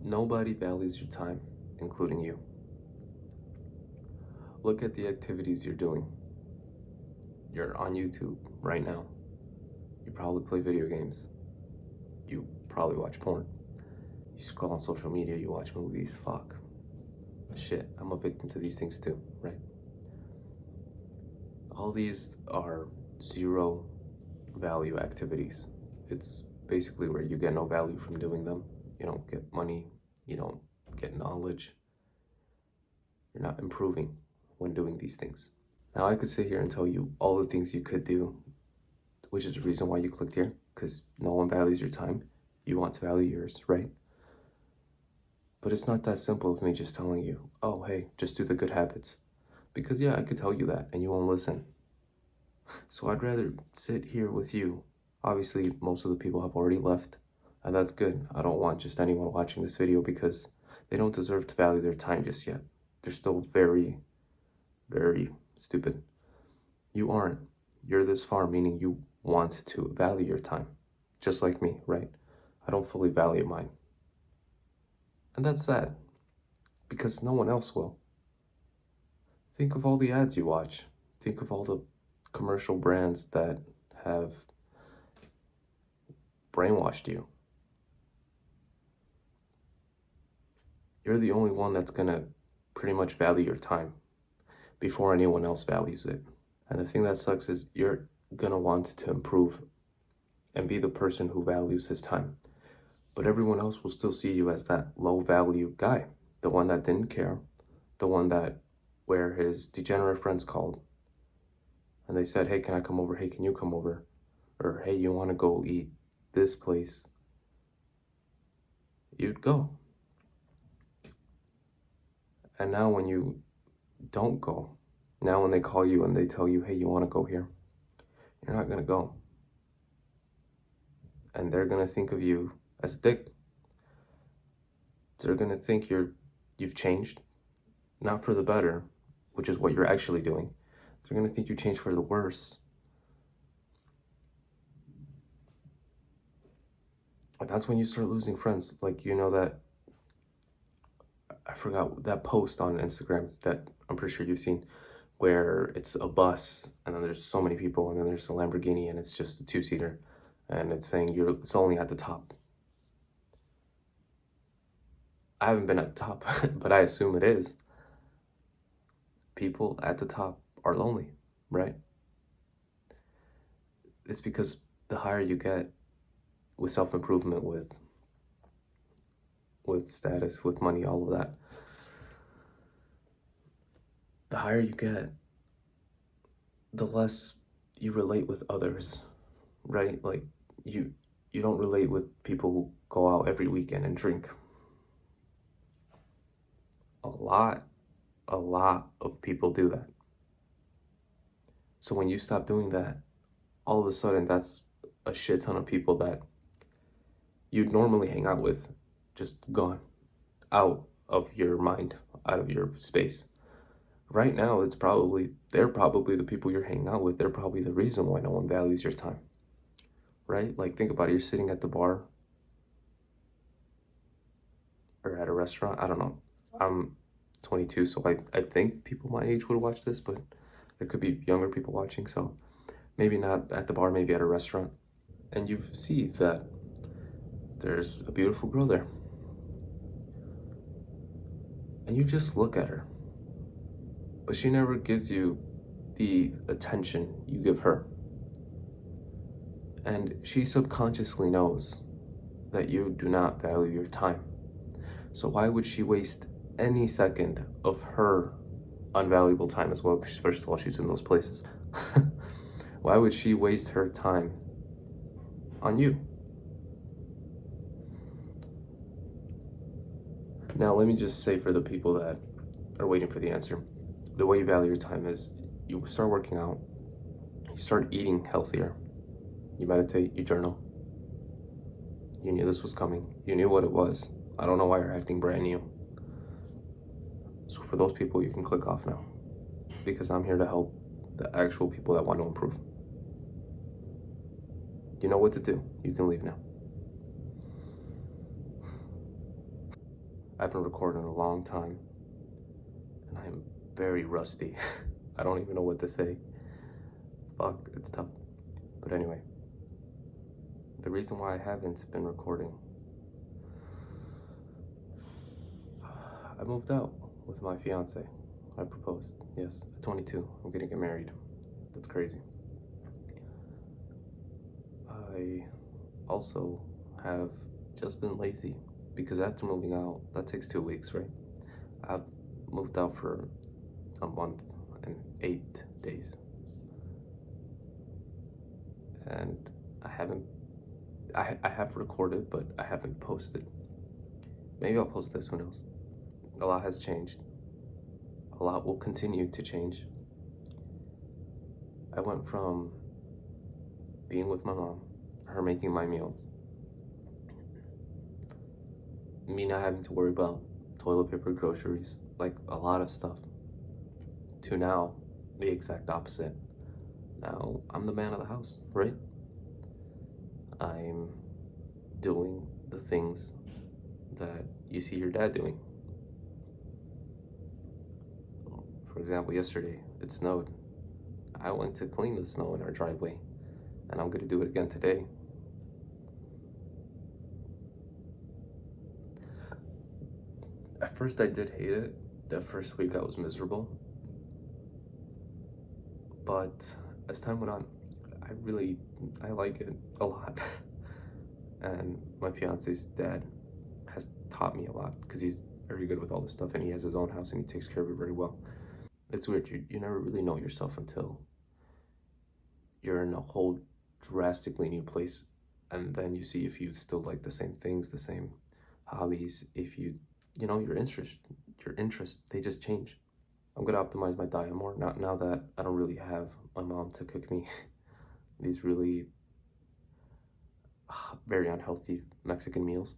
Nobody values your time, including you. Look at the activities you're doing. You're on YouTube right now. You probably play video games. You probably watch porn. You scroll on social media, you watch movies. Fuck. Shit, I'm a victim to these things too, right? All these are zero value activities. It's basically where you get no value from doing them. You don't get money, you don't get knowledge. You're not improving when doing these things. Now, I could sit here and tell you all the things you could do, which is the reason why you clicked here, because no one values your time. You want to value yours, right? But it's not that simple of me just telling you, oh, hey, just do the good habits. Because yeah, I could tell you that and you won't listen. So I'd rather sit here with you. Obviously, most of the people have already left, and that's good. I don't want just anyone watching this video because they don't deserve to value their time just yet. They're still very, very stupid. You aren't. You're this far, meaning you want to value your time. Just like me, right? I don't fully value mine. And that's sad, because no one else will. Think of all the ads you watch. Think of all the commercial brands that have brainwashed you. You're the only one that's gonna pretty much value your time before anyone else values it. And the thing that sucks is you're gonna want to improve and be the person who values his time. But everyone else will still see you as that low value guy, the one that didn't care, the one that where his degenerate friends called and they said, hey, can I come over? Hey, can you come over? Or hey, you want to go eat this place? You'd go. And now when you don't go, now when they call you and they tell you, hey, you want to go here? You're not going to go. And they're going to think of you as a dick. They're going to think you've changed, not for the better, which is what you're actually doing. They're going to think you changed for the worse. And that's when you start losing friends. Like, you know that, I forgot that post on Instagram that I'm pretty sure you've seen, where it's a bus and then there's so many people and then there's a Lamborghini and it's just a two-seater and it's saying it's only at the top. I haven't been at the top, but I assume it is. People at the top are lonely, right? It's because the higher you get with self-improvement, with status, with money, all of that, the higher you get, the less you relate with others, right? Like you don't relate with people who go out every weekend and drink. A lot of people do that. So when you stop doing that, all of a sudden that's a shit ton of people that you'd normally hang out with, just gone, out of your mind, out of your space. Right now, they're probably the people you're hanging out with. They're probably the reason why no one values your time, right? Like, think about it. You're sitting at the bar or at a restaurant. I don't know. I'm 22, so I think people my age would watch this, but there could be younger people watching, so maybe not at the bar, maybe at a restaurant. And you see that there's a beautiful girl there. And you just look at her. But she never gives you the attention you give her. And she subconsciously knows that you do not value your time. So why would she waste any second of her unvaluable time as well? Because first of all, she's in those places. Why would she waste her time on you? Now, let me just say for the people that are waiting for the answer, the way you value your time is you start working out, you start eating healthier, you meditate, you journal. You knew this was coming. You knew what it was. I don't know why you're acting brand new. So for those people, you can click off now, because I'm here to help the actual people that want to improve. You know what to do. You can leave now. I've been recording a long time, and I'm very rusty. I don't even know what to say. Fuck, it's tough. But anyway, the reason why I haven't been recording, I moved out with my fiance. I proposed, yes, at 22. I'm gonna get married. That's crazy. I also have just been lazy because after moving out, that takes 2 weeks, right? I've moved out for a month and 8 days, and I have recorded, but I haven't posted. Maybe I'll post this, who knows? A lot has changed. A lot will continue to change. I went from being with my mom, her making my meals, me not having to worry about toilet paper, groceries, like a lot of stuff, to now the exact opposite. Now I'm the man of the house, right? I'm doing the things that you see your dad doing. For example, yesterday it snowed. I went to clean the snow in our driveway, and I'm gonna do it again today. At first I did hate it. That first week I was miserable. But as time went on, I like it a lot. And my fiance's dad has taught me a lot because he's very good with all this stuff, and he has his own house and he takes care of it very well. It's weird, you never really know yourself until you're in a whole drastically new place, and then you see if you still like the same things, the same hobbies, if your interests, they just change. I'm gonna optimize my diet more now that I don't really have my mom to cook me these really very unhealthy Mexican meals.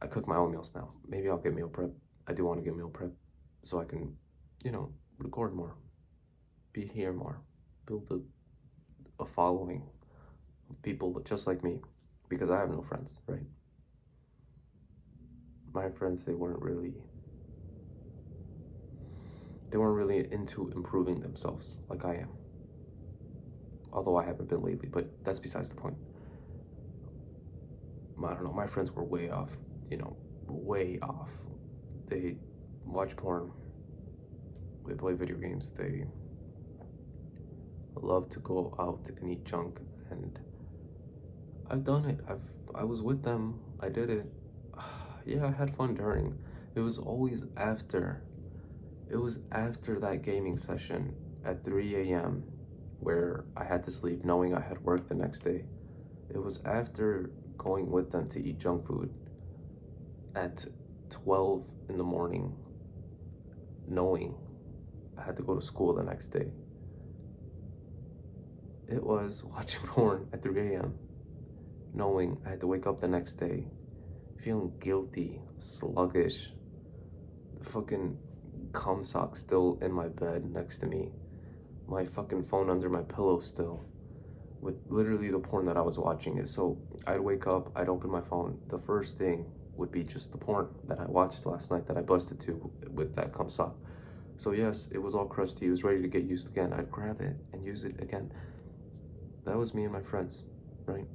I cook my own meals now. Maybe I'll get meal prep. I do want to get meal prep so I can, record more, be here more, build a following of people just like me, because I have no friends, right? My friends, they weren't really into improving themselves like I am. Although I haven't been lately, but that's besides the point. I don't know, my friends were way off, way off. They watch porn, they play video games, they love to go out and eat junk, and I've done it. I was with them. I did it. Yeah, I had fun during. It was always after. It was after that gaming session at 3 a.m. where I had to sleep knowing I had work the next day. It was after going with them to eat junk food at 12 in the morning, knowing I had to go to school the next day. It was watching porn at 3 a.m., knowing I had to wake up the next day, feeling guilty, sluggish, the fucking cum sock still in my bed next to me, my fucking phone under my pillow still, with literally the porn that I was watching it. So I'd wake up, I'd open my phone, the first thing would be just the porn that I watched last night that I busted to with that cum sock. So yes, it was all crusty, it was ready to get used again. I'd grab it and use it again. That was me and my friends, right?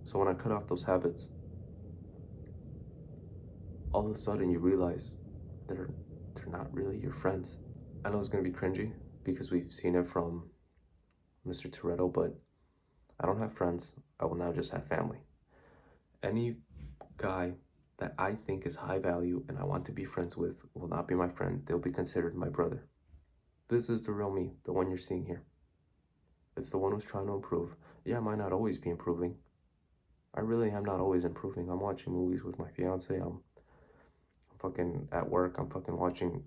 So when I cut off those habits, all of a sudden you realize they're not really your friends. I know it's gonna be cringy because we've seen it from Mr. Toretto, but I don't have friends. I will now just have family. Any guy that I think is high value and I want to be friends with will not be my friend. They'll be considered my brother. This is the real me, the one you're seeing here. It's the one who's trying to improve. Yeah, I might not always be improving. I really am not always improving. I'm watching movies with my fiance. I'm fucking at work. I'm fucking watching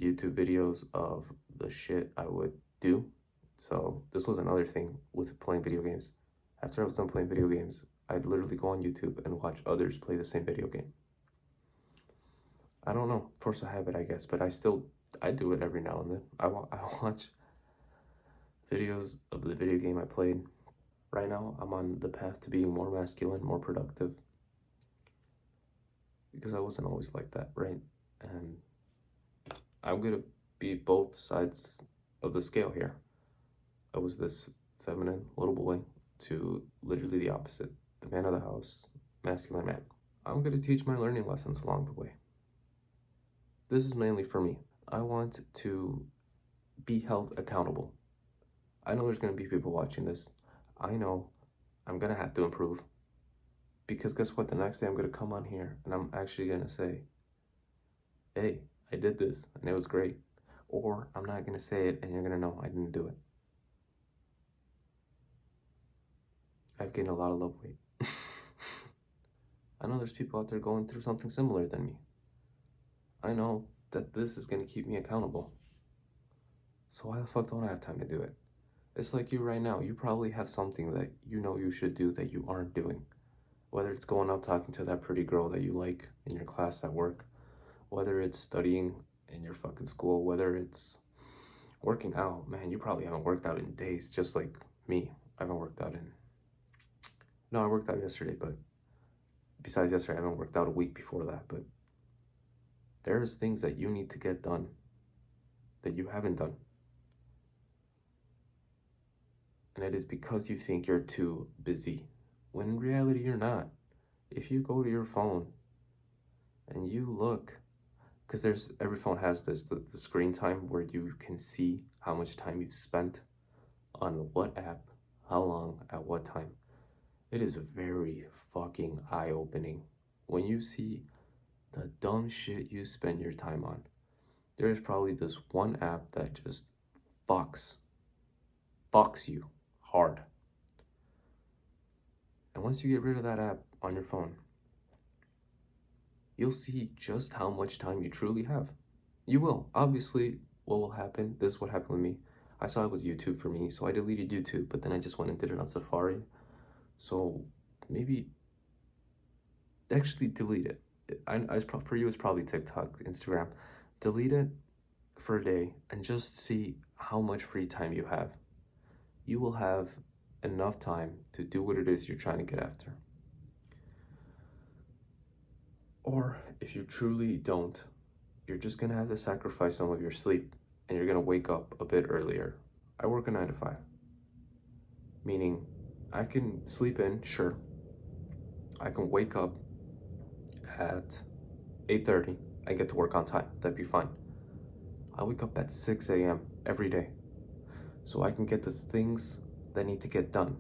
YouTube videos of the shit I would do. So this was another thing with playing video games. After I was done playing video games, I'd literally go on YouTube and watch others play the same video game. I don't know, force a habit, I guess, but I do it every now and then. I watch videos of the video game I played. Right now, I'm on the path to being more masculine, more productive. because I wasn't always like that, right? And I'm gonna be both sides of the scale here. I was this feminine little boy to literally the opposite, the man of the house, masculine man. I'm gonna teach my learning lessons along the way. This is mainly for me. I want to be held accountable. I know there's gonna be people watching this. I know I'm gonna have to improve. Because guess what? The next day I'm gonna come on here and I'm actually gonna say, hey, I did this and it was great. Or I'm not gonna say it and you're gonna know I didn't do it. I've gained a lot of love weight. I know there's people out there going through something similar than me. I know that this is gonna keep me accountable. So why the fuck don't I have time to do it? It's like you right now. You probably have something that you know you should do that you aren't doing. Whether it's going out talking to that pretty girl that you like in your class at work, whether it's studying in your fucking school, whether it's working out. Man, you probably haven't worked out in days, just like me. I haven't worked out in... No, I worked out yesterday, but besides yesterday, I haven't worked out a week before that, but there's things that you need to get done that you haven't done. And it is because you think you're too busy, when in reality you're not. If you go to your phone and you look, because every phone has this, the screen time where you can see how much time you've spent on what app, how long, at what time. It is very fucking eye-opening when you see the dumb shit you spend your time on. There is probably this one app that just fucks you hard. And once you get rid of that app on your phone, you'll see just how much time you truly have. You will. Obviously, what will happen, this is what happened with me. I saw it was YouTube for me, so I deleted YouTube, but then I just went and did it on Safari. So maybe actually delete it. For you, it's probably TikTok, Instagram. Delete it for a day and just see how much free time you have. You will have enough time to do what it is you're trying to get after. Or if you truly don't, you're just gonna have to sacrifice some of your sleep and you're gonna wake up a bit earlier. I work a 9 to 5, meaning I can sleep in, sure. I can wake up at 8:30 and get to work on time. That'd be fine. I wake up at 6 a.m. every day so I can get the things that need to get done.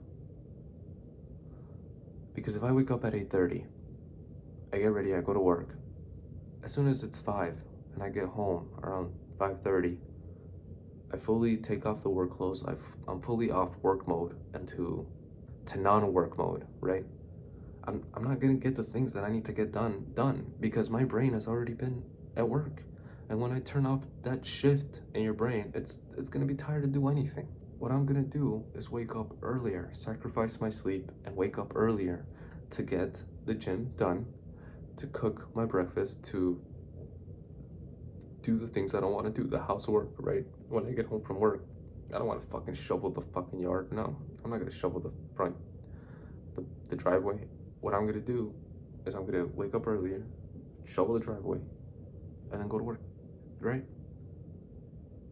Because if I wake up at 8:30, I get ready, I go to work. As soon as it's 5 and I get home around 5:30, I fully take off the work clothes. I'm fully off work mode and to non-work mode, right? I'm not gonna get the things that I need to get done because my brain has already been at work. And when I turn off that shift in your brain, it's gonna be tired to do anything. What I'm gonna do is wake up earlier, sacrifice my sleep, and wake up earlier to get the gym done, to cook my breakfast, to do the things I don't want to do, the housework, right? When I get home from work, I don't want to fucking shovel the fucking yard. No, I'm not gonna shovel the front, the driveway. What I'm gonna do is I'm gonna wake up earlier, shovel the driveway, and then go to work, right?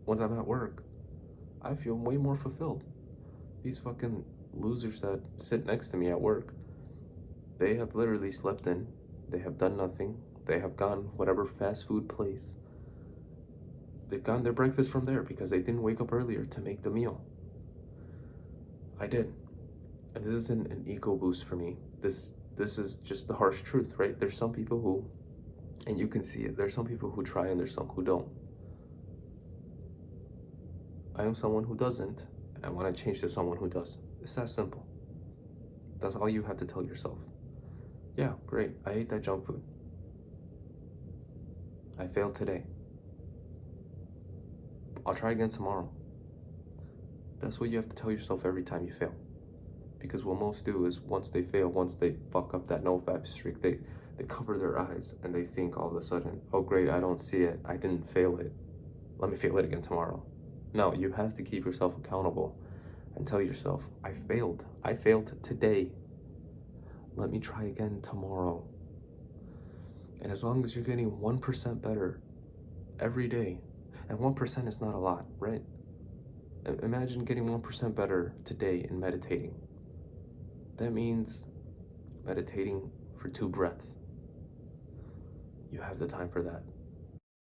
Once I'm at work, I feel way more fulfilled. These fucking losers that sit next to me at work, they have literally slept in, they have done nothing, they have gone whatever fast food place. They've gotten their breakfast from there because they didn't wake up earlier to make the meal. I did. And this isn't an ego boost for me. This is just the harsh truth, right? There's some people who, and you can see it, there's some people who try and there's some who don't. I am someone who doesn't, and I want to change to someone who does. It's that simple. That's all you have to tell yourself. Yeah, great, I ate that junk food. I failed today. I'll try again tomorrow. That's what you have to tell yourself every time you fail. Because what most do is once they fail, once they fuck up that no-fap streak, they cover their eyes and they think all of a sudden, oh great, I don't see it, I didn't fail it. Let me fail it again tomorrow. No, you have to keep yourself accountable and tell yourself, I failed today. Let me try again tomorrow. And as long as you're getting 1% better every day, and 1% is not a lot, right? Imagine getting 1% better today in meditating. That means meditating for 2 breaths. You have the time for that.